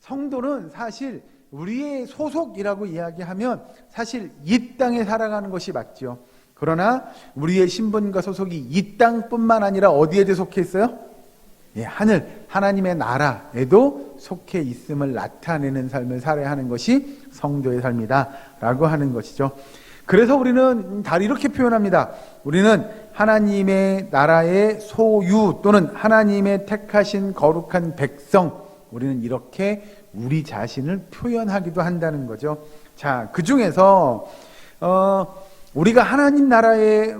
성도는 사실 우리의 소속이라고 이야기하면 사실 이 땅에 살아가는 것이 맞죠. 그러나 우리의 신분과 소속이 이 땅뿐만 아니라 어디에 속해 있어요? 예, 하늘, 하나님의 나라에도 속해 있음을 나타내는 삶을 살아야 하는 것이 성도의 삶이다라고 하는 것이죠. 그래서 우리는 다 이렇게 표현합니다. 우리는 하나님의 나라의 소유 또는 하나님의 택하신 거룩한 백성, 우리는 이렇게 우리 자신을 표현하기도 한다는 거죠. 자, 그 중에서 우리가 하나님 나라의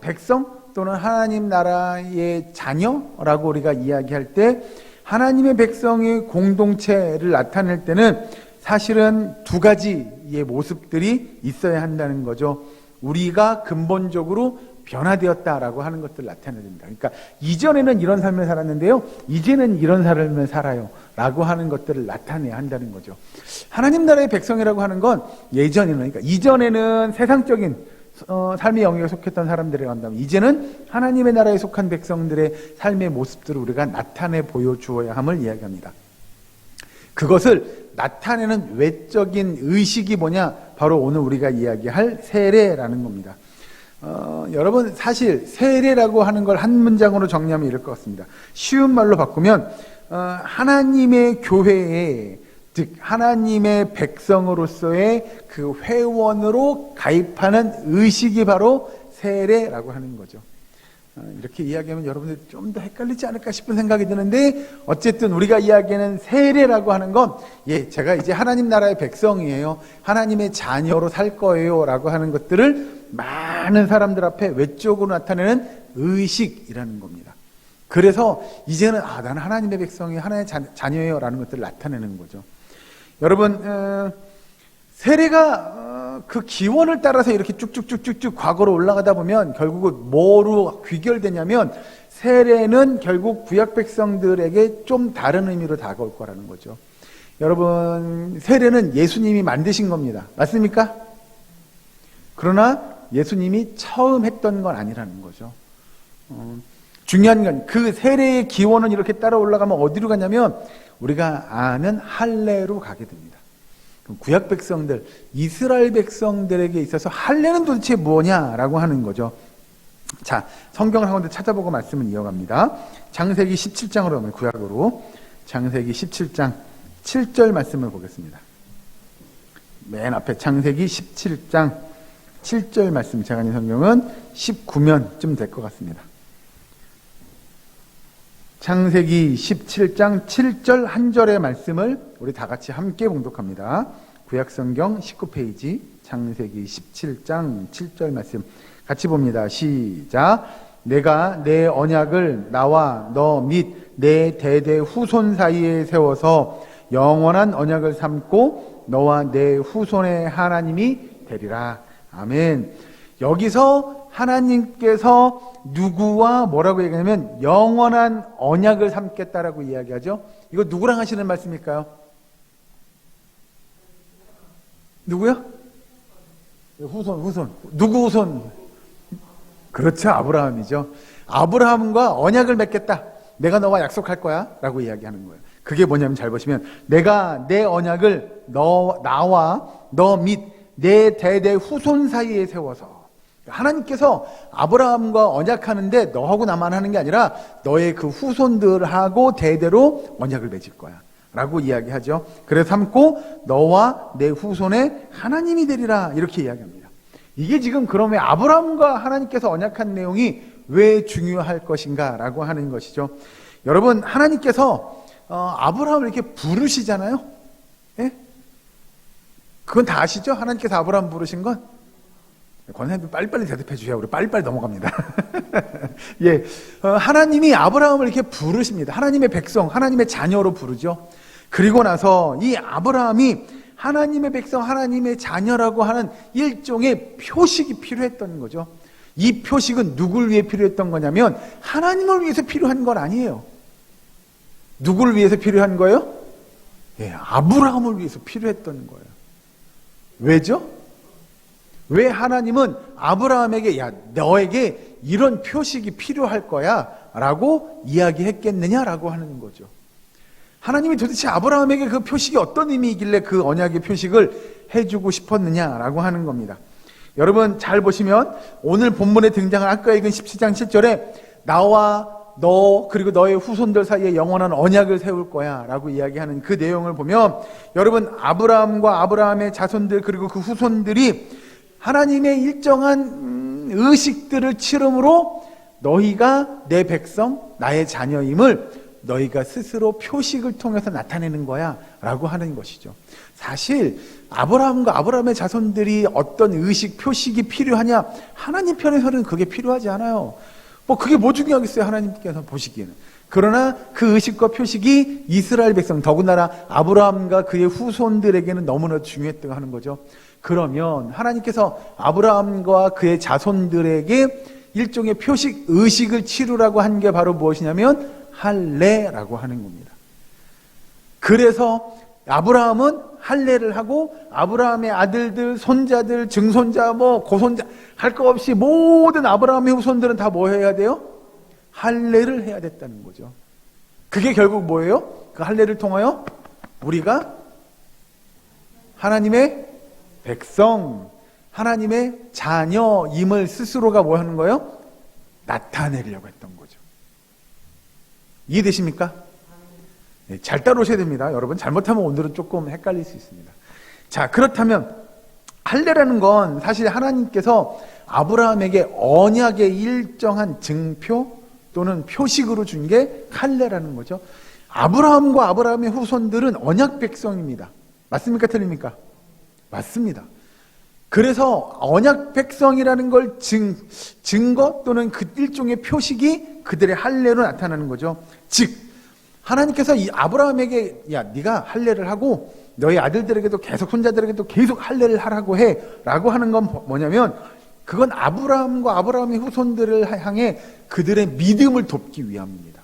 백성 또는 하나님 나라의 자녀라고 우리가 이야기할 때 하나님의 백성의 공동체를 나타낼 때는 사실은 두 가지의 모습들이 있어야 한다는 거죠. 우리가 근본적으로 변화되었다라고 하는 것들을 나타내야 됩니다. 그러니까 이전에는 이런 삶을 살았는데요, 이제는 이런 삶을 살아요 라고 하는 것들을 나타내야 한다는 거죠. 하나님 나라의 백성이라고 하는 건 예전에는, 그러니까 이전에는 세상적인 삶의 영역에 속했던 사람들에 간다면 이제는 하나님의 나라에 속한 백성들의 삶의 모습들을 우리가 나타내 보여주어야 함을 이야기합니다. 그것을 나타내는 외적인 의식이 뭐냐? 바로 오늘 우리가 이야기할 세례라는 겁니다. 여러분, 사실 세례라고 하는 걸 한 문장으로 정리하면 이럴 것 같습니다. 쉬운 말로 바꾸면 하나님의 교회에, 즉 하나님의 백성으로서의 그 회원으로 가입하는 의식이 바로 세례라고 하는 거죠. 이렇게 이야기하면 여러분들 좀 더 헷갈리지 않을까 싶은 생각이 드는데, 어쨌든 우리가 이야기하는 세례라고 하는 건 제가 이제 하나님 나라의 백성이에요, 하나님의 자녀로 살 거예요 라고 하는 것들을 많은 사람들 앞에 외적으로 나타내는 의식이라는 겁니다. 그래서 이제는 나는 하나님의 백성이 하나님의 자녀예요 라는 것들을 나타내는 거죠. 여러분, 세례가 그 기원을 따라서 이렇게 쭉쭉쭉쭉쭉 과거로 올라가다 보면 결국은 뭐로 귀결되냐면, 세례는 결국 구약 백성들에게 좀 다른 의미로 다가올 거라는 거죠. 여러분, 세례는 예수님이 만드신 겁니다. 맞습니까? 그러나 예수님이 처음 했던 건 아니라는 거죠. 중요한 건 그 세례의 기원은 이렇게 따라 올라가면 어디로 가냐면 우리가 아는 할례로 가게 됩니다. 구약 백성들, 이스라엘 백성들에게 있어서 할례는 도대체 뭐냐라고 하는 거죠. 자, 성경을 한 군데 찾아보고 말씀을 이어갑니다. 창세기 17장으로 가면, 구약으로 창세기 17장 7절 말씀을 보겠습니다. 맨 앞에 창세기 17장 7절 말씀, 제가 있는 성경은 19면쯤 될 것 같습니다. 창세기 17장 7절 한 절의 말씀을 우리 다 같이 함께 봉독합니다. 구약성경 19페이지 창세기 17장 7절 말씀 같이 봅니다. 시작. 내가 내 언약을 나와 너 및 내 대대 후손 사이에 세워서 영원한 언약을 삼고 너와 내 후손의 하나님이 되리라. 아멘. 여기서 하나님께서 누구와 뭐라고 얘기하냐면 영원한 언약을 삼겠다라고 이야기하죠. 이거 누구랑 하시는 말씀일까요? 누구요? 후손. 누구 후손? 그렇죠, 아브라함이죠. 아브라함과 언약을 맺겠다, 내가 너와 약속할 거야 라고 이야기하는 거예요. 그게 뭐냐면, 잘 보시면 내가 내 언약을 나와 너 및 내 대대 후손 사이에 세워서, 하나님께서 아브라함과 언약하는데 너하고 나만 하는 게 아니라 너의 그 후손들하고 대대로 언약을 맺을 거야 라고 이야기하죠. 그래서 삼고 너와 내 후손의 하나님이 되리라, 이렇게 이야기합니다. 이게 지금 그러면 아브라함과 하나님께서 언약한 내용이 왜 중요할 것인가 라고 하는 것이죠. 여러분, 하나님께서 아브라함을 이렇게 부르시잖아요. 예? 그건 다 아시죠? 하나님께서 아브라함 부르신 건? 권사님들 빨리빨리 대답해 주셔야 우리 빨리빨리 넘어갑니다. 예, 하나님이 아브라함을 이렇게 부르십니다. 하나님의 백성, 하나님의 자녀로 부르죠. 그리고 나서 이 아브라함이 하나님의 백성, 하나님의 자녀라고 하는 일종의 표식이 필요했던 거죠. 이 표식은 누굴 위해 필요했던 거냐면 하나님을 위해서 필요한 건 아니에요. 누구를 위해서 필요한 거예요? 예, 아브라함을 위해서 필요했던 거예요. 왜죠? 왜 하나님은 아브라함에게 너에게 이런 표식이 필요할 거야 라고 이야기했겠느냐라고 하는 거죠. 하나님이 도대체 아브라함에게 그 표식이 어떤 의미이길래 그 언약의 표식을 해주고 싶었느냐라고 하는 겁니다. 여러분 잘 보시면 오늘 본문에 등장한 아까 읽은 17장 7절에 나와 너 그리고 너의 후손들 사이에 영원한 언약을 세울 거야 라고 이야기하는 그 내용을 보면 여러분 아브라함과 아브라함의 자손들 그리고 그 후손들이 하나님의 일정한 의식들을 치름으로 너희가 내 백성 나의 자녀임을 너희가 스스로 표식을 통해서 나타내는 거야 라고 하는 것이죠. 사실 아브라함과 아브라함의 자손들이 어떤 의식 표식이 필요하냐, 하나님 편에서는 그게 필요하지 않아요. 그게 뭐 중요하겠어요, 하나님께서 보시기에는. 그러나 그 의식과 표식이 이스라엘 백성, 더군다나 아브라함과 그의 후손들에게는 너무나 중요했다고 하는 거죠. 그러면 하나님께서 아브라함과 그의 자손들에게 일종의 표식, 의식을 치루라고 한 게 바로 무엇이냐면 할례라고 하는 겁니다. 그래서 아브라함은 할례를 하고 아브라함의 아들들, 손자들, 증손자, 고손자 할 거 없이 모든 아브라함의 후손들은 다 뭐 해야 돼요? 할례를 해야 됐다는 거죠. 그게 결국 뭐예요? 그 할례를 통하여 우리가 하나님의 백성, 하나님의 자녀임을 스스로가 뭐 하는 거예요? 나타내려고 했던 거죠. 이해되십니까? 네, 잘 따라오셔야 됩니다. 여러분 잘못하면 오늘은 조금 헷갈릴 수 있습니다. 자, 그렇다면 할례라는 건 사실 하나님께서 아브라함에게 언약의 일정한 증표 또는 표식으로 준 게 할례라는 거죠. 아브라함과 아브라함의 후손들은 언약 백성입니다. 맞습니까? 틀립니까? 맞습니다. 그래서 언약 백성이라는 걸 증거 또는 그 일종의 표식이 그들의 할례로 나타나는 거죠. 즉 하나님께서 이 아브라함에게 야 네가 할례를 하고 너희 아들들에게도 계속 손자들에게도 계속 할례를 하라고 해 라고 하는 건 뭐냐면 그건 아브라함과 아브라함의 후손들을 향해 그들의 믿음을 돕기 위함입니다.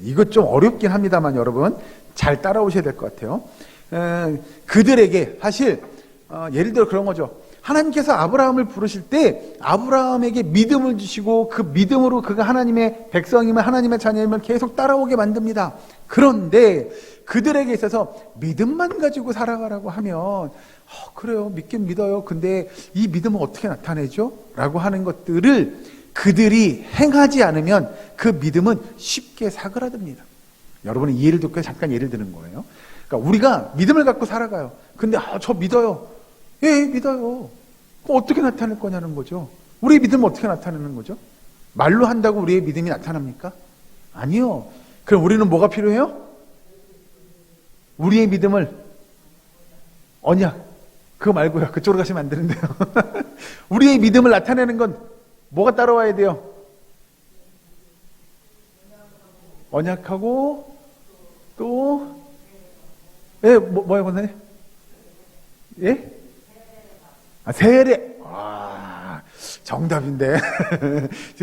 이것 좀 어렵긴 합니다만 여러분 잘 따라오셔야 될 것 같아요. 그들에게 사실 예를 들어 그런 거죠. 하나님께서 아브라함을 부르실 때 아브라함에게 믿음을 주시고 그 믿음으로 그가 하나님의 백성임을 하나님의 자녀임을 계속 따라오게 만듭니다. 그런데 그들에게 있어서 믿음만 가지고 살아가라고 하면 그래요, 믿긴 믿어요. 근데 이 믿음은 어떻게 나타내죠? 라고 하는 것들을 그들이 행하지 않으면 그 믿음은 쉽게 사그라듭니다. 여러분은 이해를 돕고 잠깐 예를 드는 거예요. 그러니까 우리가 믿음을 갖고 살아가요. 근데 저 믿어요. 예, 믿어요. 어떻게 나타낼 거냐는 거죠. 우리의 믿음은 어떻게 나타내는 거죠? 말로 한다고 우리의 믿음이 나타납니까? 아니요. 그럼 우리는 뭐가 필요해요? 우리의 믿음을 언약. 그거 말고요. 그쪽으로 가시면 안 되는데요. 우리의 믿음을 나타내는 건 뭐가 따라와야 돼요? 언약하고 또 뭐예요, 권사님? 예? 세례. 정답인데.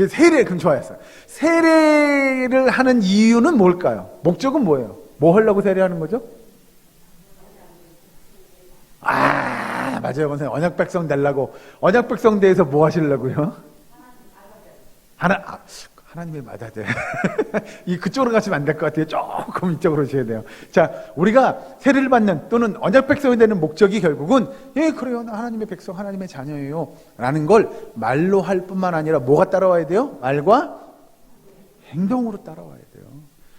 세례, 그럼 좋아했어요. 세례를 하는 이유는 뭘까요? 목적은 뭐예요? 뭐 하려고 세례하는 거죠? 맞아요, 권사님. 언약 백성 되려고. 언약 백성 대해서 뭐 하시려고요? 하나님의 맏아들. 그쪽으로 가시면 안 될 것 같아요. 조금 이쪽으로 오셔야 돼요. 자, 우리가 세례를 받는 또는 언약 백성이 되는 목적이 결국은 그래요. 나 하나님의 백성, 하나님의 자녀예요. 라는 걸 말로 할 뿐만 아니라 뭐가 따라와야 돼요? 말과 행동으로 따라와야 돼요.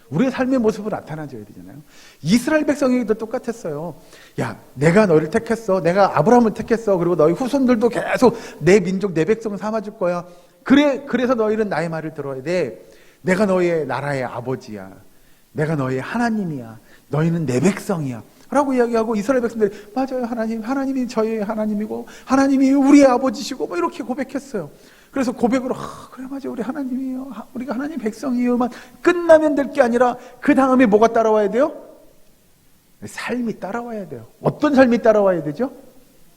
우리의 삶의 모습으로 나타나줘야 되잖아요. 이스라엘 백성에게도 똑같았어요. 야, 내가 너를 택했어. 내가 아브라함을 택했어. 그리고 너희 후손들도 계속 내 민족, 내 백성을 삼아줄 거야. 그래서 너희는 나의 말을 들어야 돼. 내가 너의 나라의 아버지야. 내가 너의 하나님이야. 너희는 내 백성이야. 라고 이야기하고 이스라엘 백성들이 맞아요. 하나님이 저희 하나님이고 하나님이 우리의 아버지시고 이렇게 고백했어요. 그래서 고백으로 그래 맞아요. 우리 하나님이에요. 우리가 하나님 백성이에요만 끝나면 될 게 아니라 그 다음에 뭐가 따라와야 돼요? 삶이 따라와야 돼요. 어떤 삶이 따라와야 되죠?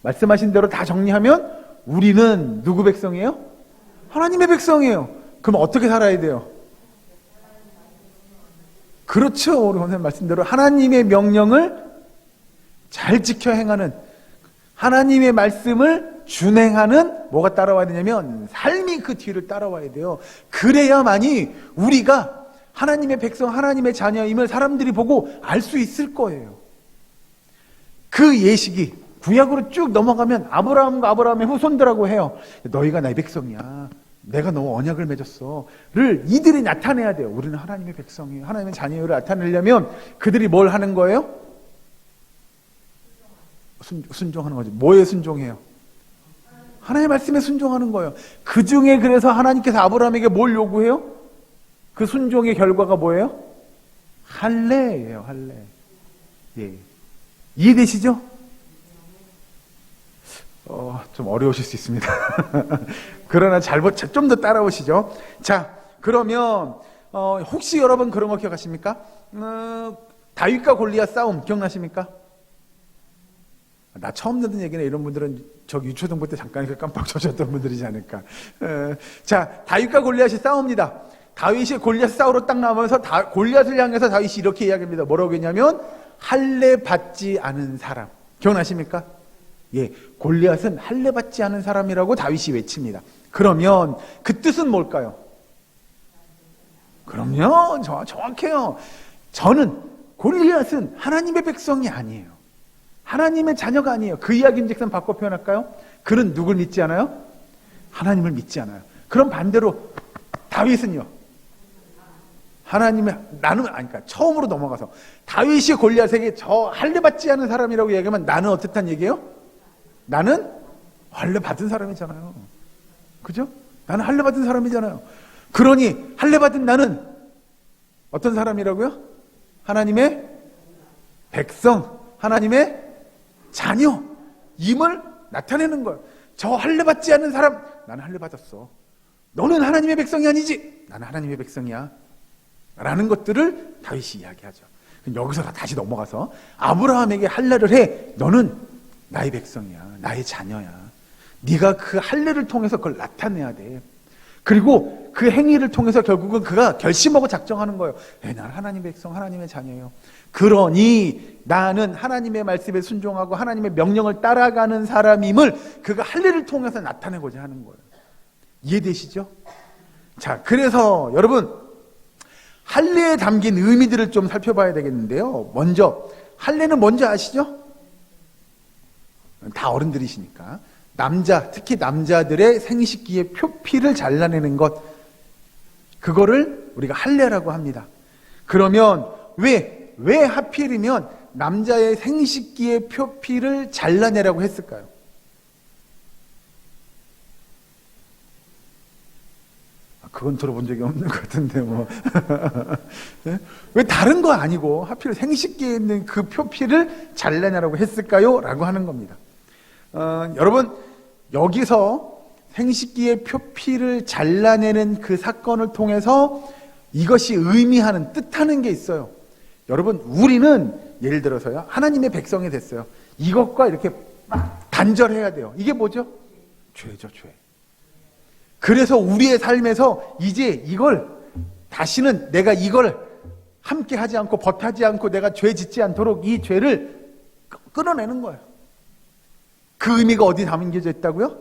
말씀하신 대로 다 정리하면 우리는 누구 백성이에요? 하나님의 백성이에요. 그럼 어떻게 살아야 돼요? 그렇죠. 우리 선생님 말씀대로 하나님의 명령을 잘 지켜 행하는, 하나님의 말씀을 준행하는 뭐가 따라와야 되냐면 삶이 그 뒤를 따라와야 돼요. 그래야만이 우리가 하나님의 백성, 하나님의 자녀임을 사람들이 보고 알 수 있을 거예요. 그 예식이 구약으로 쭉 넘어가면 아브라함과 아브라함의 후손들하고 해요. 너희가 나의 백성이야. 내가 너와 언약을 맺었어.를 이들이 나타내야 돼요. 우리는 하나님의 백성이에요. 하나님의 자녀를 나타내려면 그들이 뭘 하는 거예요? 순종하는 거죠. 뭐에 순종해요? 하나님의 말씀에 순종하는 거예요. 그 중에 그래서 하나님께서 아브라함에게 뭘 요구해요? 그 순종의 결과가 뭐예요? 할례예요. 할례. 예. 이해되시죠? 좀 어려우실 수 있습니다. 그러나 좀 더 따라오시죠. 자, 그러면 혹시 여러분 그런 거 기억하십니까? 다윗과 골리앗 싸움 기억나십니까? 나 처음 듣는 얘기네. 이런 분들은 저 유초등부 때 잠깐 깜빡 젖었던 분들이지 않을까. 자, 다윗과 골리앗이 싸웁니다. 다윗이 골리앗 싸우러 딱 나오면서 골리앗을 향해서 다윗이 이렇게 이야기합니다. 뭐라고 했냐면 할례 받지 않은 사람. 기억나십니까? 예, 골리앗은 할례 받지 않은 사람이라고 다윗이 외칩니다. 그러면 그 뜻은 뭘까요? 그럼요, 정확해요. 저는 골리앗은 하나님의 백성이 아니에요. 하나님의 자녀가 아니에요. 그 이야기인즉슨 바꿔 표현할까요? 그는 누굴 믿지 않아요? 하나님을 믿지 않아요. 그럼 반대로 다윗은요? 그러니까 처음으로 넘어가서 다윗이 골리앗에게 저 할례 받지 않은 사람이라고 얘기하면 나는 어떻단 얘기예요? 나는 할례 받은 사람이잖아요. 그죠? 나는 할례 받은 사람이잖아요. 그러니 할례 받은 나는 어떤 사람이라고요? 하나님의 백성, 하나님의 자녀임을 나타내는 거예요. 저 할례 받지 않는 사람, 나는 할례 받았어. 너는 하나님의 백성이 아니지? 나는 하나님의 백성이야. 라는 것들을 다윗이 이야기하죠. 여기서 다시 넘어가서 아브라함에게 할례를 해. 너는 나의 백성이야. 나의 자녀야. 네가 그 할례를 통해서 그걸 나타내야 돼. 그리고 그 행위를 통해서 결국은 그가 결심하고 작정하는 거예요. 나는 하나님의 백성, 하나님의 자녀예요. 그러니 나는 하나님의 말씀에 순종하고 하나님의 명령을 따라가는 사람임을 그가 할례를 통해서 나타내고자 하는 거예요. 이해되시죠? 자, 그래서 여러분 할례에 담긴 의미들을 좀 살펴봐야 되겠는데요. 먼저 할례는 뭔지 아시죠? 다 어른들이시니까. 특히 남자들의 생식기의 표피를 잘라내는 것, 그거를 우리가 할례라고 합니다. 그러면 왜 하필이면 남자의 생식기의 표피를 잘라내라고 했을까요? 그건 들어본 적이 없는 것 같은데 뭐. 왜 다른 거 아니고 하필 생식기에 있는 그 표피를 잘라내라고 했을까요? 라고 하는 겁니다. 여러분 여기서 생식기의 표피를 잘라내는 그 사건을 통해서 이것이 의미하는, 뜻하는 게 있어요. 여러분 우리는 예를 들어서요, 하나님의 백성이 됐어요. 이것과 이렇게 막 단절해야 돼요. 이게 뭐죠? 죄죠, 죄. 그래서 우리의 삶에서 이제 이걸 다시는 내가 이걸 함께 하지 않고 벗하지 않고 내가 죄 짓지 않도록 이 죄를 끊어내는 거예요. 그 의미가 어디 담겨져 있다고요?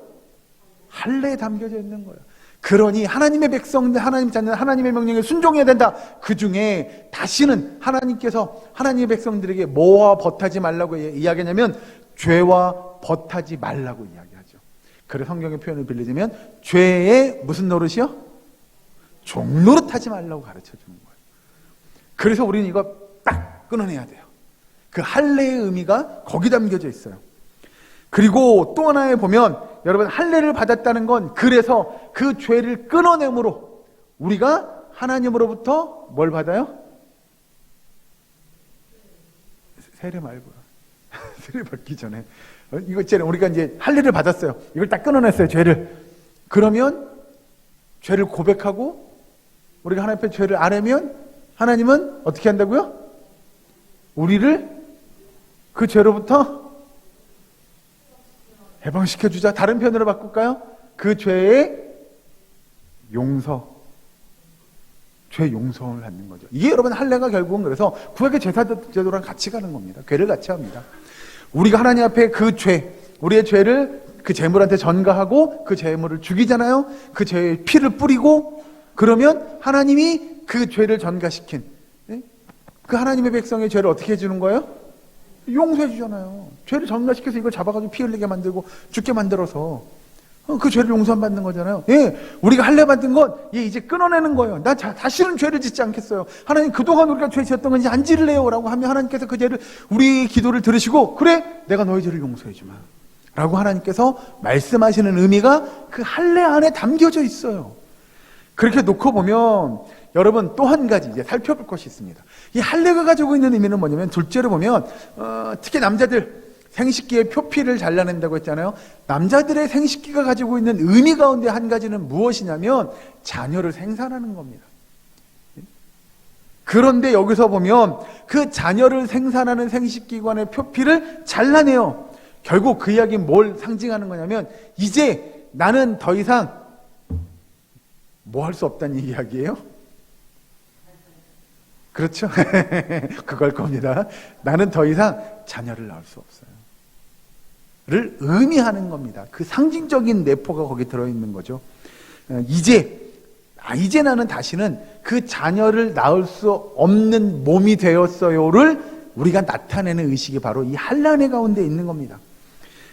할례에 담겨져 있는 거예요. 그러니 하나님의 백성들, 하나님 자녀, 하나님의 명령에 순종해야 된다. 그 중에 다시는 하나님께서 하나님의 백성들에게 뭐와 벗하지 말라고 이야기하냐면 죄와 벗하지 말라고 이야기하죠. 그래서 성경의 표현을 빌리자면 죄의 무슨 노릇이요? 종노릇하지 말라고 가르쳐 주는 거예요. 그래서 우리는 이거 딱 끊어내야 돼요. 그 할례의 의미가 거기 담겨져 있어요. 그리고 또 하나에 보면 여러분 할례를 받았다는 건 그래서 그 죄를 끊어내므로 우리가 하나님으로부터 뭘 받아요? 세례 말고요. 세례 받기 전에 이거 있잖아요. 우리가 이제 할례를 받았어요. 이걸 딱 끊어냈어요. 죄를. 그러면 죄를 고백하고 우리가 하나님 앞에 죄를 아뢰면 하나님은 어떻게 한다고요? 우리를 그 죄로부터 해방시켜주자. 다른 표현으로 바꿀까요? 그 죄의 죄 용서를 받는 거죠. 이게 여러분 할례가 결국은 그래서 구약의 제사제도랑 같이 가는 겁니다. 궤를 같이 합니다. 우리가 하나님 앞에 그 죄, 우리의 죄를 그 제물한테 전가하고 그 제물을 죽이잖아요. 그 죄의 피를 뿌리고 그러면 하나님이 그 죄를 전가시킨 그 하나님의 백성의 죄를 어떻게 해주는 거예요? 용서해 주잖아요. 죄를 전가시켜서 이걸 잡아가지고 피 흘리게 만들고 죽게 만들어서 그 죄를 용서 받는 거잖아요. 예, 우리가 할례 받은 건 이제 끊어내는 거예요. 나 다시는 죄를 짓지 않겠어요. 하나님 그동안 우리가 죄 지었던 건 이제 안 지을래요 라고 하면 하나님께서 그 죄를 우리 기도를 들으시고 그래 내가 너희 죄를 용서해 주마 라고 하나님께서 말씀하시는 의미가 그 할례 안에 담겨져 있어요. 그렇게 놓고 보면 여러분 또 한 가지 이제 살펴볼 것이 있습니다. 이 할례가 가지고 있는 의미는 뭐냐면 둘째로 보면 특히 남자들 생식기의 표피를 잘라낸다고 했잖아요. 남자들의 생식기가 가지고 있는 의미 가운데 한 가지는 무엇이냐면 자녀를 생산하는 겁니다. 그런데 여기서 보면 그 자녀를 생산하는 생식기관의 표피를 잘라내요. 결국 그 이야기는 뭘 상징하는 거냐면 이제 나는 더 이상 뭐 할 수 없다는 이야기예요? 그렇죠? 그걸 겁니다. 나는 더 이상 자녀를 낳을 수 없어요. 를 의미하는 겁니다. 그 상징적인 내포가 거기 들어있는 거죠. 이제 나는 다시는 그 자녀를 낳을 수 없는 몸이 되었어요를 우리가 나타내는 의식이 바로 이 할례 가운데 있는 겁니다.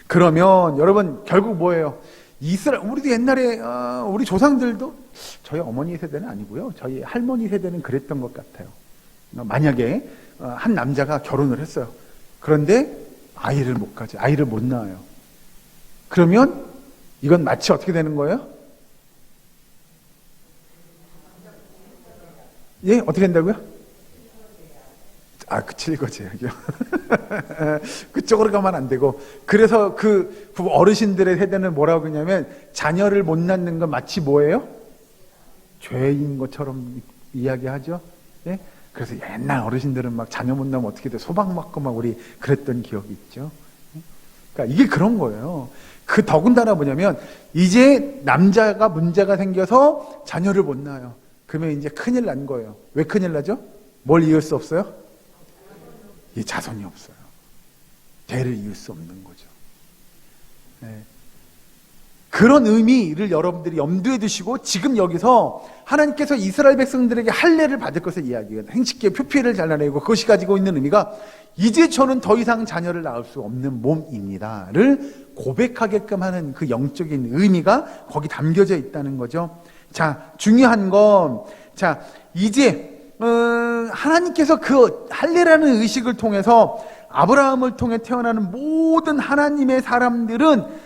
그러면 여러분 결국 뭐예요? 우리도 옛날에 우리 조상들도 저희 어머니 세대는 아니고요. 저희 할머니 세대는 그랬던 것 같아요. 만약에 한 남자가 결혼을 했어요. 그런데 아이를 못 낳아요. 그러면 이건 마치 어떻게 되는 거예요? 예? 어떻게 된다고요? 칠거제약이요. 그쪽으로 가면 안 되고. 그래서 그 어르신들의 세대는 뭐라고 그러냐면 자녀를 못 낳는 건 마치 뭐예요? 죄인 것처럼 이야기하죠. 예? 그래서 옛날 어르신들은 막 자녀 못 낳으면 어떻게 돼? 소방 맞고 막 우리 그랬던 기억이 있죠. 그러니까 이게 그런 거예요. 그 더군다나 뭐냐면 이제 남자가 문제가 생겨서 자녀를 못 낳아요. 그러면 이제 큰일 난 거예요. 왜 큰일 나죠? 뭘 이을 수 없어요? 이 자손이 없어요. 대를 이을 수 없는 거죠. 네. 그런 의미를 여러분들이 염두에 두시고 지금 여기서 하나님께서 이스라엘 백성들에게 할례를 받을 것을 이야기해요. 행식기의 표피를 잘라내고 그것이 가지고 있는 의미가 이제 저는 더 이상 자녀를 낳을 수 없는 몸입니다를 고백하게끔 하는 그 영적인 의미가 거기 담겨져 있다는 거죠. 자, 중요한 건 이제 하나님께서 그 할례라는 의식을 통해서 아브라함을 통해 태어나는 모든 하나님의 사람들은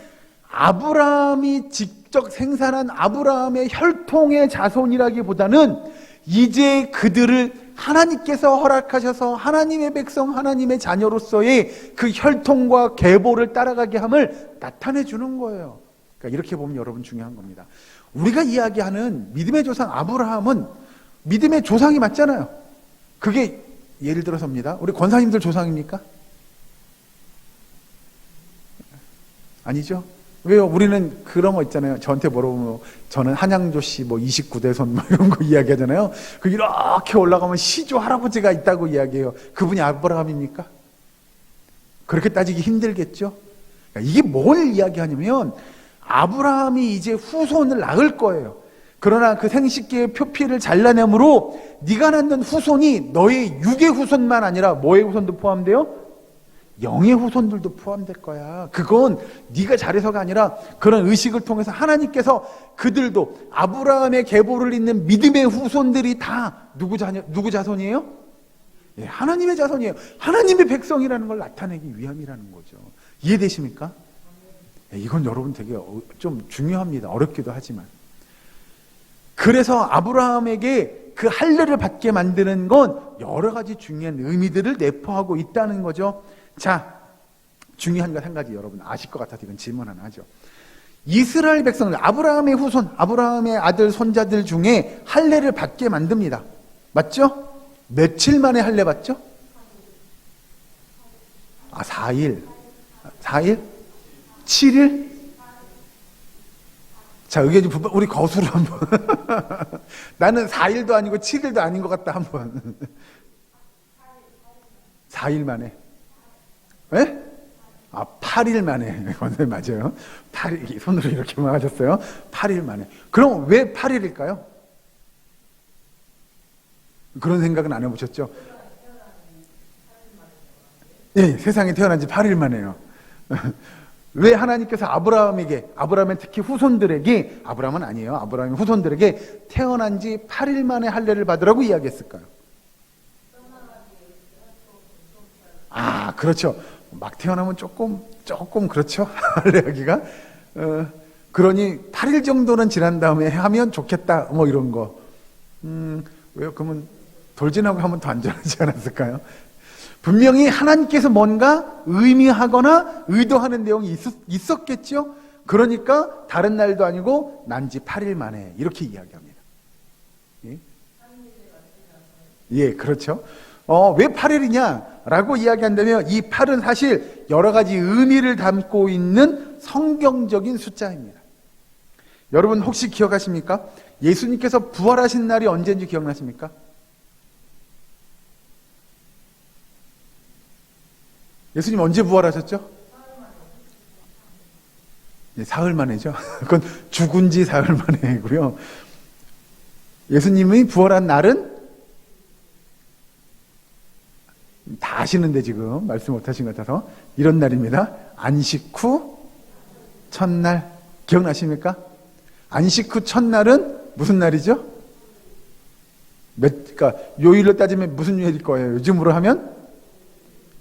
아브라함이 직접 생산한 아브라함의 혈통의 자손이라기보다는 이제 그들을 하나님께서 허락하셔서 하나님의 백성, 하나님의 자녀로서의 그 혈통과 계보를 따라가게 함을 나타내 주는 거예요. 그러니까 이렇게 보면 여러분 중요한 겁니다. 우리가 이야기하는 믿음의 조상 아브라함은 믿음의 조상이 맞잖아요. 그게 예를 들어서입니다. 우리 권사님들 조상입니까? 아니죠? 왜요? 우리는 그런 거 있잖아요. 저한테 물어보면 저는 한양조 씨 29대손 이런 거 이야기하잖아요. 그 이렇게 올라가면 시조 할아버지가 있다고 이야기해요. 그분이 아브라함입니까? 그렇게 따지기 힘들겠죠? 그러니까 이게 뭘 이야기하냐면 아브라함이 이제 후손을 낳을 거예요. 그러나 그 생식기의 표피를 잘라내므로 네가 낳는 후손이 너의 육의 후손만 아니라 뭐의 후손도 포함돼요? 영의 후손들도 포함될 거야. 그건 네가 잘해서가 아니라 그런 의식을 통해서 하나님께서 그들도 아브라함의 계보를 잇는 믿음의 후손들이 다 누구 자손이에요? 예, 하나님의 자손이에요. 하나님의 백성이라는 걸 나타내기 위함이라는 거죠. 이해되십니까? 예, 이건 여러분 되게 좀 중요합니다. 어렵기도 하지만. 그래서 아브라함에게 그 할례를 받게 만드는 건 여러 가지 중요한 의미들을 내포하고 있다는 거죠. 자, 중요한 것 한 가지 여러분 아실 것 같아서 이건 질문 하나 하죠. 이스라엘 백성을 아브라함의 후손, 아브라함의 아들, 손자들 중에 할례를 받게 만듭니다. 맞죠? 며칠 만에 할례 받죠? 4일. 4일? 7일? 자, 의견이 우리 거수로 한번. 나는 4일도 아니고 7일도 아닌 것 같다 한번. 4일 만에. 예? 8일 만에. 맞아요. 8일, 손으로 이렇게만 하셨어요. 8일 만에. 그럼 왜 8일일까요? 그런 생각은 안 해보셨죠? 예, 세상에 태어난 지 8일 만에요. 왜 하나님께서 아브라함의 특히 후손들에게, 아브라함은 아니에요. 아브라함의 후손들에게 태어난 지 8일 만에 할례를 받으라고 이야기했을까요? 아, 그렇죠. 막 태어나면 조금 그렇죠. 할례하기가. 그러니 8일 정도는 지난 다음에 하면 좋겠다. 뭐 이런 거. 왜요? 그러면 돌진하고 하면 더 안전하지 않았을까요? 분명히 하나님께서 뭔가 의미하거나 의도하는 내용이 있었겠죠? 그러니까 다른 날도 아니고 난 지 8일 만에 이렇게 이야기합니다. 예, 예, 그렇죠. 왜 8일이냐라고 이야기한다면 이 8은 사실 여러 가지 의미를 담고 있는 성경적인 숫자입니다. 여러분 혹시 기억하십니까? 예수님께서 부활하신 날이 언제인지 기억나십니까? 예수님 언제 부활하셨죠? 네, 사흘 만에죠. 그건 죽은 지 사흘 만에고요. 예수님이 부활한 날은 다 아시는데 지금 말씀 못하신 것 같아서 이런 날입니다. 안식 후 첫날 기억나십니까? 안식 후 첫날은 무슨 날이죠? 그러니까 요일로 따지면 무슨 요일일 거예요? 요즘으로 하면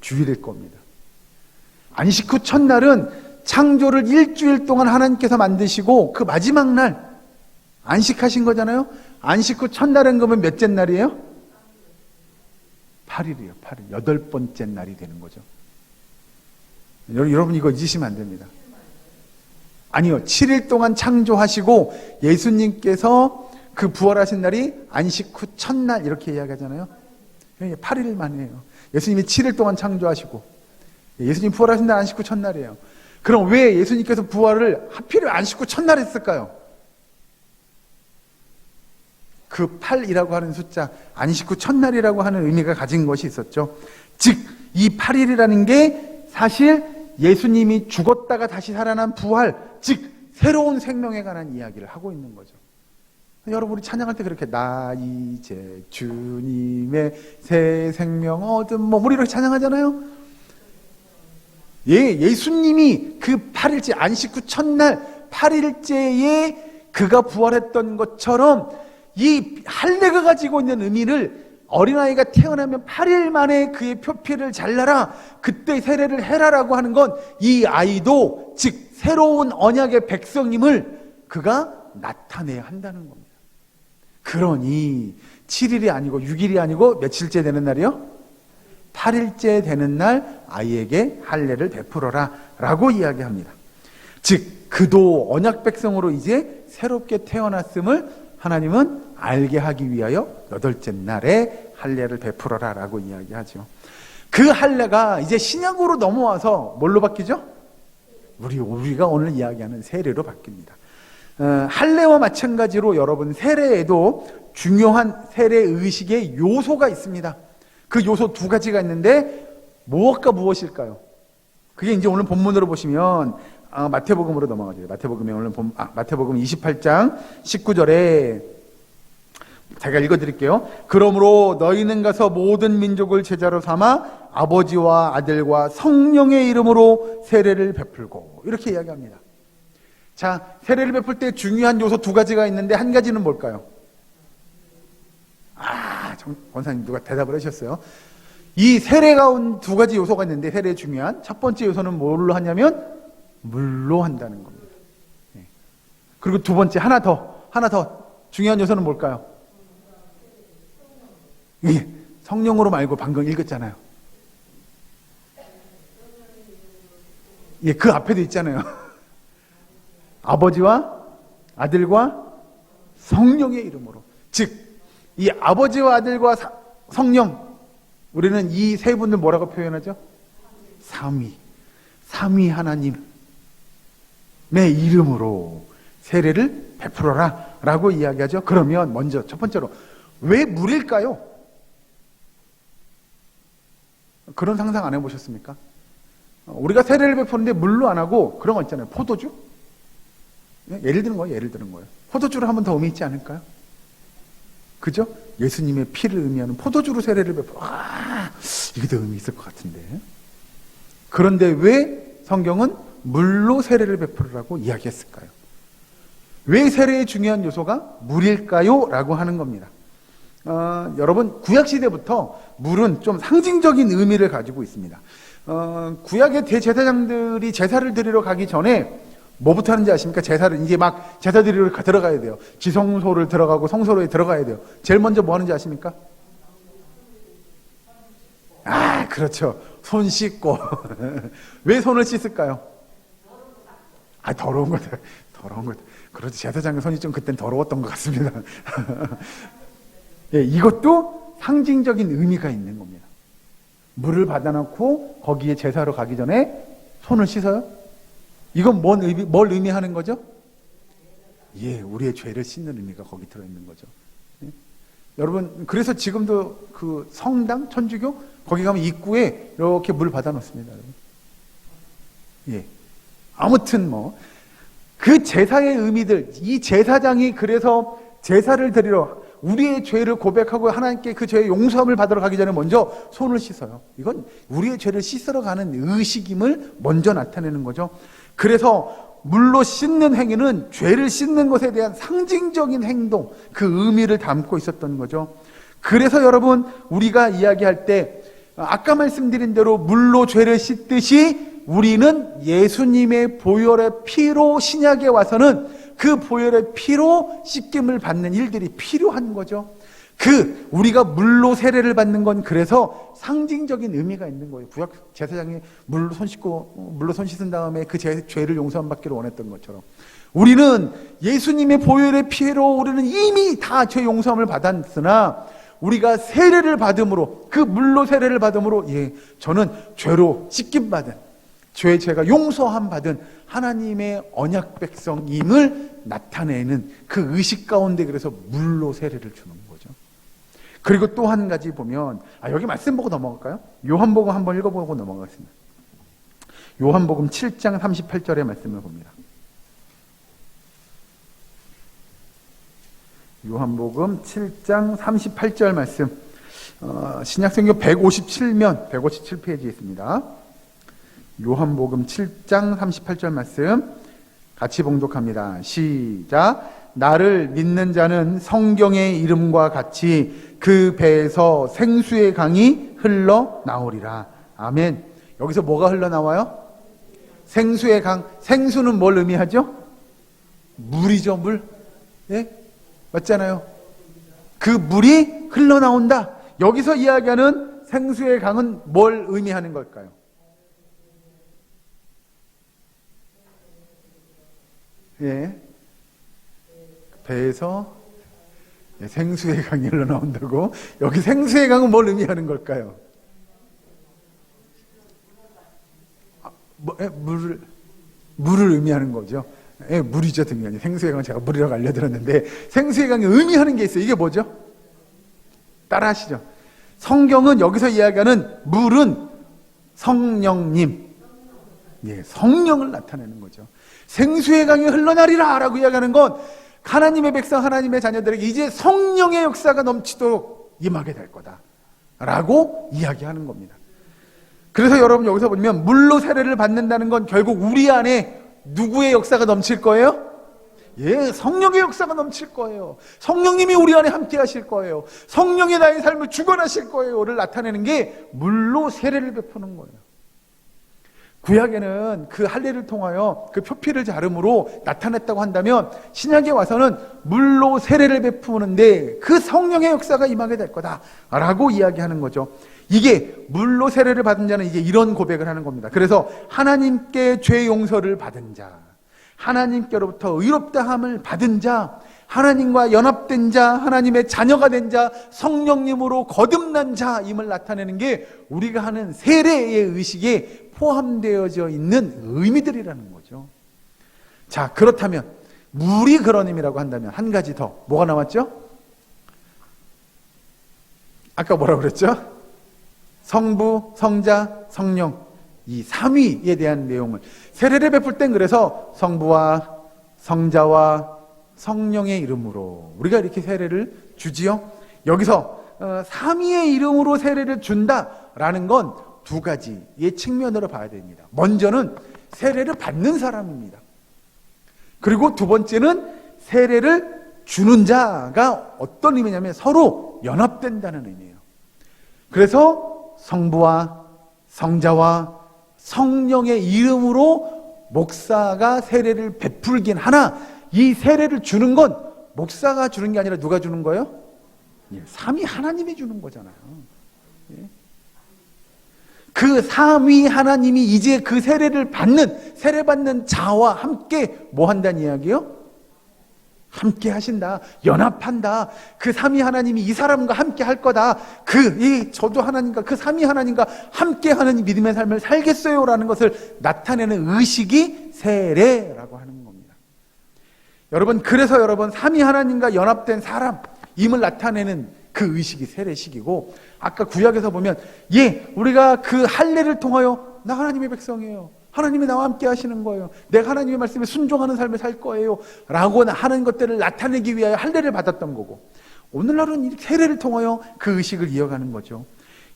주일일 겁니다. 안식 후 첫날은 창조를 일주일 동안 하나님께서 만드시고 그 마지막 날 안식하신 거잖아요. 안식 후 첫날은 그러면 몇째 날이에요? 8일이에요. 8일. 8번째 날이 되는 거죠. 여러분 이거 잊으시면 안 됩니다. 아니요. 7일 동안 창조하시고 예수님께서 그 부활하신 날이 안식 후 첫날 이렇게 이야기하잖아요. 8일 만이에요. 예수님이 7일 동안 창조하시고 예수님 부활하신 날 안식 후 첫날이에요. 그럼 왜 예수님께서 부활을 하필 안식 후 첫날 했을까요? 그 8이라고 하는 숫자, 안식 후 첫날이라고 하는 의미가 가진 것이 있었죠. 즉, 이 8일이라는 게 사실 예수님이 죽었다가 다시 살아난 부활, 즉 새로운 생명에 관한 이야기를 하고 있는 거죠. 여러분이 찬양할 때 그렇게 나 이제 주님의 새 생명 얻은 우리 이렇게 찬양하잖아요. 예, 예수님이 그 8일째 안식 후 첫날 8일째에 그가 부활했던 것처럼 이 할례가 가지고 있는 의미를 어린아이가 태어나면 8일 만에 그의 표피를 잘라라, 그때 세례를 해라라고 하는 건 이 아이도 즉 새로운 언약의 백성임을 그가 나타내야 한다는 겁니다. 그러니 7일이 아니고 6일이 아니고 며칠째 되는 날이요? 8일째 되는 날 아이에게 할례를 베풀어라 라고 이야기합니다. 즉 그도 언약 백성으로 이제 새롭게 태어났음을 하나님은 알게 하기 위하여 8째 날에 할례를 베풀어라 라고 이야기하죠. 그 할례가 이제 신약으로 넘어와서 뭘로 바뀌죠? 우리가 오늘 이야기하는 세례로 바뀝니다. 할례와 마찬가지로 여러분 세례에도 중요한 세례 의식의 요소가 있습니다. 그 요소 2가지가 있는데 무엇과 무엇일까요? 그게 이제 오늘 본문으로 보시면 마태복음으로 넘어가죠. 마태복음 28장 19절에 제가 읽어드릴게요. 그러므로 너희는 가서 모든 민족을 제자로 삼아 아버지와 아들과 성령의 이름으로 세례를 베풀고 이렇게 이야기합니다. 자, 세례를 베풀 때 중요한 요소 2가지가 있는데 한 가지는 뭘까요? 권사님 누가 대답을 하셨어요. 이 세례 가운데 2가지 요소가 있는데 세례의 중요한 첫 번째 요소는 뭘로 하냐면 물로 한다는 겁니다. 그리고 2번째 하나 더 중요한 요소는 뭘까요? 예, 성령으로 말고 방금 읽었잖아요. 예, 그 앞에도 있잖아요. 아버지와 아들과 성령의 이름으로. 즉 이 아버지와 아들과 성령, 우리는 이 세 분을 뭐라고 표현하죠? 삼위 하나님의 이름으로 세례를 베풀어라 라고 이야기하죠. 그러면 먼저 첫 번째로 왜 물일까요? 그런 상상 안 해보셨습니까? 우리가 세례를 베푸는데 물로 안 하고 그런 거 있잖아요. 포도주? 예를 드는 거예요. 포도주를 하면 더 의미 있지 않을까요? 그죠? 예수님의 피를 의미하는 포도주로 세례를 베풀어. 이게 더 의미 있을 것 같은데. 그런데 왜 성경은 물로 세례를 베풀으라고 이야기했을까요? 왜 세례의 중요한 요소가 물일까요? 라고 하는 겁니다. 여러분, 구약시대부터 물은 좀 상징적인 의미를 가지고 있습니다. 구약의 대제사장들이 제사를 드리러 가기 전에 뭐부터 하는지 아십니까? 제사를, 이제 막 제사 드리러 들어가야 돼요. 지성소를 들어가고 성소로에 들어가야 돼요. 제일 먼저 뭐 하는지 아십니까? 그렇죠. 손 씻고. 왜 손을 씻을까요? 더러운 거다. 더러운 거다. 그렇지. 제사장의 손이 좀 그땐 더러웠던 것 같습니다. 예, 이것도 상징적인 의미가 있는 겁니다. 물을 받아놓고 거기에 제사로 가기 전에 손을 씻어요? 이건 뭘 의미하는 거죠? 예, 우리의 죄를 씻는 의미가 거기 들어있는 거죠. 예? 여러분, 그래서 지금도 그 성당, 천주교, 거기 가면 입구에 이렇게 물 받아놓습니다. 여러분. 예. 아무튼 그 제사의 의미들, 이 제사장이 그래서 제사를 드리러 우리의 죄를 고백하고 하나님께 그 죄의 용서함을 받으러 가기 전에 먼저 손을 씻어요. 이건 우리의 죄를 씻으러 가는 의식임을 먼저 나타내는 거죠. 그래서 물로 씻는 행위는 죄를 씻는 것에 대한 상징적인 행동, 그 의미를 담고 있었던 거죠. 그래서 여러분, 우리가 이야기할 때 아까 말씀드린 대로 물로 죄를 씻듯이 우리는 예수님의 보혈의 피로 신약에 와서는 그 보혈의 피로 씻김을 받는 일들이 필요한 거죠. 우리가 물로 세례를 받는 건 그래서 상징적인 의미가 있는 거예요. 구약 제사장이 물로 손 씻은 다음에 그 죄를 용서함 받기를 원했던 것처럼 우리는 예수님의 보혈의 피로 우리는 이미 다 죄 용서함을 받았으나 우리가 세례를 받음으로, 그 물로 세례를 받음으로, 저는 죄로 씻김 받은, 제가 용서함 받은 하나님의 언약 백성임을 나타내는 그 의식 가운데 그래서 물로 세례를 주는 거죠. 그리고 또 한 가지 보면, 여기 말씀 보고 넘어갈까요? 요한복음 한번 읽어보고 넘어가겠습니다. 요한복음 7장 38절의 말씀을 봅니다. 요한복음 7장 38절 말씀, 신약성경 157페이지에 있습니다. 요한복음 7장 38절 말씀 같이 봉독합니다. 시작. 나를 믿는 자는 성경의 이름과 같이 그 배에서 생수의 강이 흘러나오리라. 아멘. 여기서 뭐가 흘러나와요? 생수의 강. 생수는 뭘 의미하죠? 물이죠, 물. 예? 맞잖아요. 그 물이 흘러나온다. 여기서 이야기하는 생수의 강은 뭘 의미하는 걸까요? 예. 배에서 생수의 강이 흘러나온다고? 여기 생수의 강은 뭘 의미하는 걸까요? 물을 의미하는 거죠. 예, 물이죠, 등연히. 생수의 강은 제가 물이라고 알려드렸는데, 생수의 강이 의미하는 게 있어요. 이게 뭐죠? 따라 하시죠. 성경은 여기서 이야기하는 물은 성령님. 예, 성령을 나타내는 거죠. 생수의 강이 흘러나리라 라고 이야기하는 건 하나님의 백성, 하나님의 자녀들에게 이제 성령의 역사가 넘치도록 임하게 될 거다 라고 이야기하는 겁니다. 그래서 여러분 여기서 보면 물로 세례를 받는다는 건 결국 우리 안에 누구의 역사가 넘칠 거예요? 예, 성령의 역사가 넘칠 거예요. 성령님이 우리 안에 함께 하실 거예요. 성령이 나의 삶을 주관하실 거예요를 나타내는 게 물로 세례를 베푸는 거예요. 구약에는 그 할례를 통하여 그 표피를 자름으로 나타냈다고 한다면 신약에 와서는 물로 세례를 베푸는데 그 성령의 역사가 임하게 될 거다라고 이야기하는 거죠. 이게 물로 세례를 받은 자는 이제 이런 고백을 하는 겁니다. 그래서 하나님께 죄 용서를 받은 자, 하나님께로부터 의롭다함을 받은 자, 하나님과 연합된 자, 하나님의 자녀가 된 자, 성령님으로 거듭난 자임을 나타내는 게 우리가 하는 세례의 의식에 포함되어져 있는 의미들이라는 거죠. 자, 그렇다면 물이 그런 의미라고 한다면 한 가지 더 뭐가 남았죠? 아까 뭐라고 그랬죠? 성부, 성자, 성령 이 삼위에 대한 내용을 세례를 베풀 땐 그래서 성부와 성자와 성령의 이름으로 우리가 이렇게 세례를 주지요. 여기서 삼위의 이름으로 세례를 준다라는 건 두 가지의 측면으로 봐야 됩니다. 먼저는 세례를 받는 사람입니다. 그리고 두 번째는 세례를 주는 자가 어떤 의미냐면 서로 연합된다는 의미예요. 그래서 성부와 성자와 성령의 이름으로 목사가 세례를 베풀긴 하나 이 세례를 주는 건 목사가 주는 게 아니라 누가 주는 거예요? 삼위 하나님이 주는 거잖아요. 그 삼위 하나님이 이제 그 세례를 받는, 세례받는 자와 함께 뭐 한다는 이야기예요? 함께 하신다. 연합한다. 그 삼위 하나님이 이 사람과 함께 할 거다. 저도 하나님과 그 삼위 하나님과 함께 하는 믿음의 삶을 살겠어요. 라는 것을 나타내는 의식이 세례라고 하는 겁니다. 여러분, 그래서 여러분, 삼위 하나님과 연합된 사람임을 나타내는 그 의식이 세례식이고, 아까 구약에서 보면, 우리가 그 할례를 통하여 나 하나님의 백성이에요. 하나님이 나와 함께 하시는 거예요. 내가 하나님의 말씀에 순종하는 삶을 살 거예요. 라고 하는 것들을 나타내기 위하여 할례를 받았던 거고, 오늘날은 세례를 통하여 그 의식을 이어가는 거죠.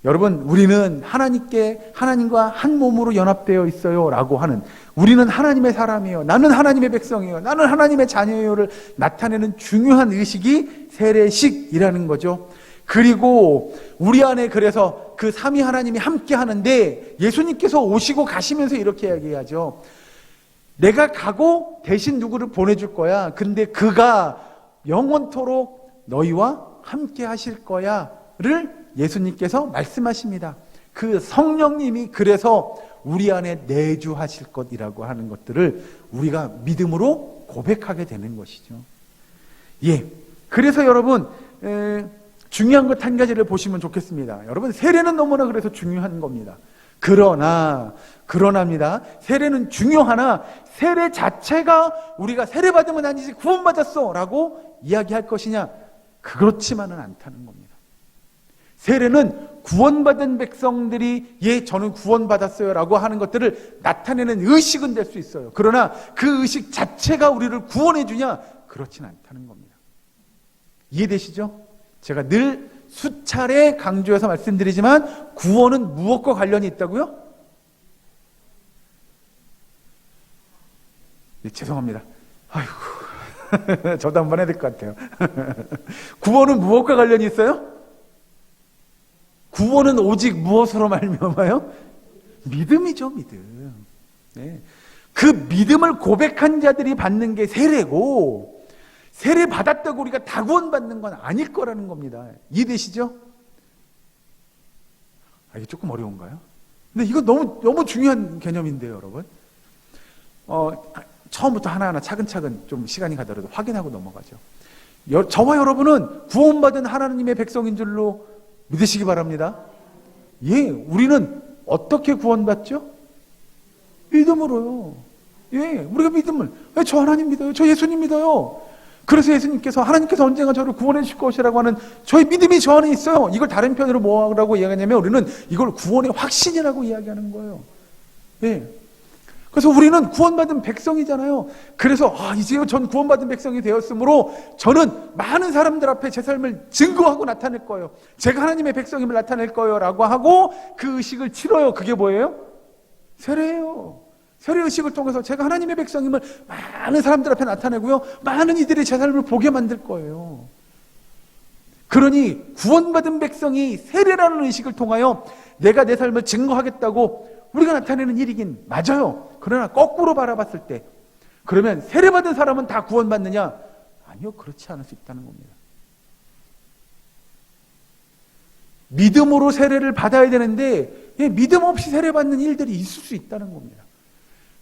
여러분, 우리는 하나님과 한 몸으로 연합되어 있어요. 라고 하는, 우리는 하나님의 사람이에요. 나는 하나님의 백성이에요. 나는 하나님의 자녀예요를 나타내는 중요한 의식이 세례식이라는 거죠. 그리고 우리 안에 그래서 그 삼위 하나님이 함께 하는데 예수님께서 오시고 가시면서 이렇게 이야기하죠. 내가 가고 대신 누구를 보내줄 거야. 근데 그가 영원토록 너희와 함께 하실 거야를 예수님께서 말씀하십니다. 그 성령님이 그래서 우리 안에 내주하실 것이라고 하는 것들을 우리가 믿음으로 고백하게 되는 것이죠. 그래서 여러분, 중요한 것 한 가지를 보시면 좋겠습니다. 여러분, 세례는 너무나 그래서 중요한 겁니다. 그러나입니다. 세례는 중요하나 세례 자체가 우리가 세례 받으면 아니지 구원받았어 라고 이야기할 것이냐? 그렇지만은 않다는 겁니다. 세례는 구원받은 백성들이 저는 구원받았어요 라고 하는 것들을 나타내는 의식은 될 수 있어요. 그러나 그 의식 자체가 우리를 구원해 주냐? 그렇진 않다는 겁니다. 이해되시죠? 제가 늘 수차례 강조해서 말씀드리지만 구원은 무엇과 관련이 있다고요? 죄송합니다. 아이고, 저도 한번 해야 될 것 같아요. 구원은 무엇과 관련이 있어요? 구원은 오직 무엇으로 말미암아요? 믿음이죠, 믿음. 그 믿음을 고백한 자들이 받는 게 세례고, 세례 받았다고 우리가 다 구원받는 건 아닐 거라는 겁니다. 이해되시죠? 이게 조금 어려운가요? 근데 이거 너무 중요한 개념인데요, 여러분. 처음부터 하나하나 차근차근 좀 시간이 가더라도 확인하고 넘어가죠. 저와 여러분은 구원받은 하나님의 백성인 줄로 믿으시기 바랍니다. 우리는 어떻게 구원받죠? 믿음으로요. 우리가 믿음을. 저 하나님 믿어요. 저 예수님 믿어요. 그래서 예수님께서 하나님께서 언젠가 저를 구원해 주실 것이라고 하는 저의 믿음이 저 안에 있어요. 이걸 다른 편으로 뭐라고 이야기하냐면 우리는 이걸 구원의 확신이라고 이야기하는 거예요. 그래서 우리는 구원받은 백성이잖아요. 그래서 이제 전 구원받은 백성이 되었으므로 저는 많은 사람들 앞에 제 삶을 증거하고 나타낼 거예요. 제가 하나님의 백성임을 나타낼 거예요 라고 하고 그 의식을 치러요. 그게 뭐예요? 세례예요. 세례 의식을 통해서 제가 하나님의 백성임을 많은 사람들 앞에 나타내고요. 많은 이들이 제 삶을 보게 만들 거예요. 그러니 구원받은 백성이 세례라는 의식을 통하여 내가 내 삶을 증거하겠다고 우리가 나타내는 일이긴 맞아요. 그러나 거꾸로 바라봤을 때 그러면 세례받은 사람은 다 구원받느냐? 아니요. 그렇지 않을 수 있다는 겁니다. 믿음으로 세례를 받아야 되는데 믿음 없이 세례받는 일들이 있을 수 있다는 겁니다.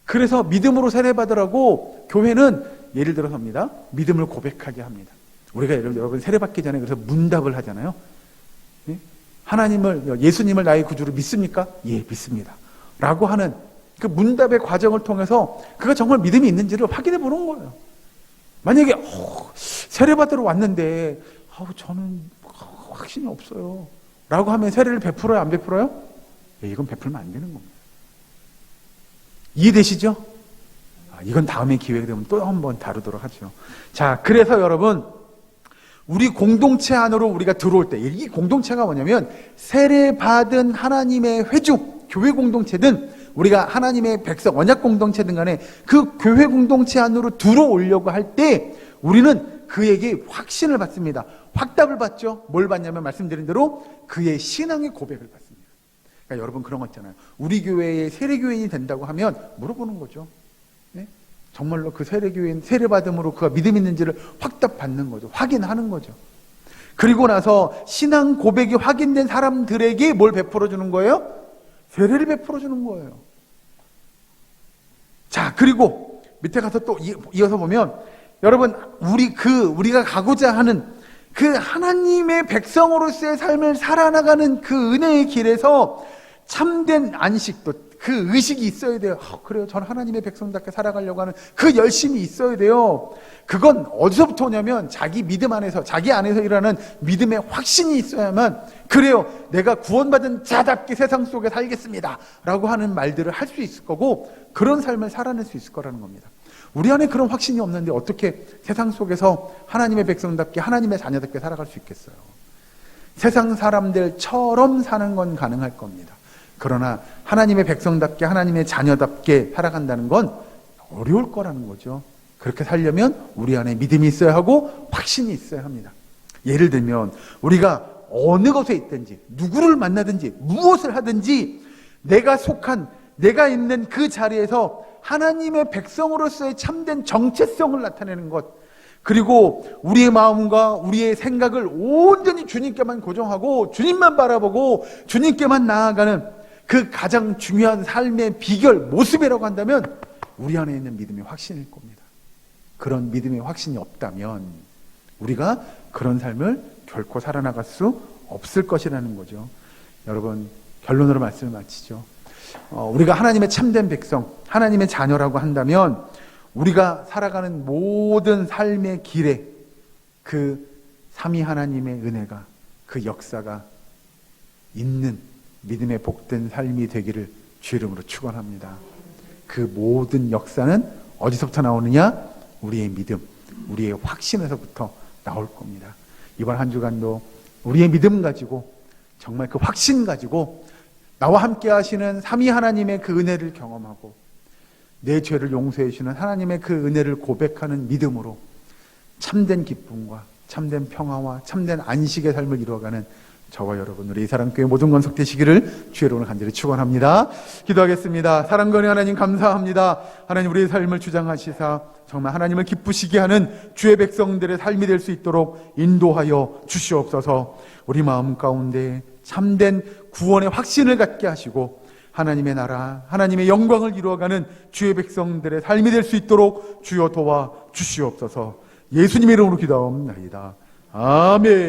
그래서 믿음으로 세례받으라고 교회는 예를 들어서입니다. 믿음을 고백하게 합니다. 우리가 여러분 세례받기 전에 그래서 문답을 하잖아요. 예수님을 나의 구주로 믿습니까? 예, 믿습니다. 라고 하는 그 문답의 과정을 통해서 그가 정말 믿음이 있는지를 확인해 보는 거예요. 만약에 세례받으러 왔는데 저는 확신이 없어요 라고 하면 세례를 베풀어요? 안 베풀어요? 이건 베풀면 안 되는 겁니다. 이해되시죠? 이건 다음에 기회가 되면 또 한번 다루도록 하죠. 자, 그래서 여러분 우리 공동체 안으로 우리가 들어올 때, 이 공동체가 뭐냐면 세례받은 하나님의 회중, 교회 공동체든 우리가 하나님의 백성, 언약 공동체든 간에 그 교회 공동체 안으로 들어오려고 할 때 우리는 그에게 확신을 받습니다. 확답을 받죠. 뭘 받냐면 말씀드린 대로 그의 신앙의 고백을 받습니다. 그러니까 여러분 그런 거 있잖아요. 우리 교회에 세례교인이 된다고 하면 물어보는 거죠. 네? 정말로 그 세례교인, 세례받음으로 그가 믿음 있는지를 확답받는 거죠. 확인하는 거죠. 그리고 나서 신앙 고백이 확인된 사람들에게 뭘 베풀어 주는 거예요? 세례를 베풀어 주는 거예요. 자, 그리고 밑에 가서 또 이어서 보면 여러분, 우리가 가고자 하는 그 하나님의 백성으로서의 삶을 살아나가는 그 은혜의 길에서 참된 안식도, 그 의식이 있어야 돼요. 그래요. 전 하나님의 백성답게 살아가려고 하는 그 열심이 있어야 돼요. 그건 어디서부터 오냐면 자기 믿음 안에서, 자기 안에서 일어나는 믿음의 확신이 있어야만, 그래요. 내가 구원받은 자답게 세상 속에 살겠습니다 라고 하는 말들을 할 수 있을 거고, 그런 삶을 살아낼 수 있을 거라는 겁니다. 우리 안에 그런 확신이 없는데 어떻게 세상 속에서 하나님의 백성답게, 하나님의 자녀답게 살아갈 수 있겠어요? 세상 사람들처럼 사는 건 가능할 겁니다. 그러나 하나님의 백성답게, 하나님의 자녀답게 살아간다는 건 어려울 거라는 거죠. 그렇게 살려면 우리 안에 믿음이 있어야 하고 확신이 있어야 합니다. 예를 들면 우리가 어느 곳에 있든지, 누구를 만나든지, 무엇을 하든지 내가 있는 그 자리에서 하나님의 백성으로서의 참된 정체성을 나타내는 것, 그리고 우리의 마음과 우리의 생각을 온전히 주님께만 고정하고 주님만 바라보고 주님께만 나아가는 그 가장 중요한 삶의 비결, 모습이라고 한다면 우리 안에 있는 믿음의 확신일 겁니다. 그런 믿음의 확신이 없다면 우리가 그런 삶을 결코 살아나갈 수 없을 것이라는 거죠. 여러분, 결론으로 말씀을 마치죠. 우리가 하나님의 참된 백성, 하나님의 자녀라고 한다면 우리가 살아가는 모든 삶의 길에 그 삼위 하나님의 은혜가, 그 역사가 있는 믿음의 복된 삶이 되기를 주 이름으로 축원합니다. 그 모든 역사는 어디서부터 나오느냐? 우리의 믿음, 우리의 확신에서부터 나올 겁니다. 이번 한 주간도 우리의 믿음 가지고, 정말 그 확신 가지고 나와 함께 하시는 삼위 하나님의 그 은혜를 경험하고 내 죄를 용서해 주시는 하나님의 그 은혜를 고백하는 믿음으로 참된 기쁨과 참된 평화와 참된 안식의 삶을 이루어가는 저와 여러분, 우리 사랑교회 모든 건석 되시기를 주의 이름으로 간절히 축원합니다. 기도하겠습니다. 사랑과 은혜 하나님 감사합니다. 하나님, 우리의 삶을 주장하시사 정말 하나님을 기쁘시게 하는 주의 백성들의 삶이 될 수 있도록 인도하여 주시옵소서. 우리 마음 가운데 참된 구원의 확신을 갖게 하시고 하나님의 나라, 하나님의 영광을 이루어가는 주의 백성들의 삶이 될 수 있도록 주여 도와 주시옵소서. 예수님의 이름으로 기도하옵나이다. 아멘.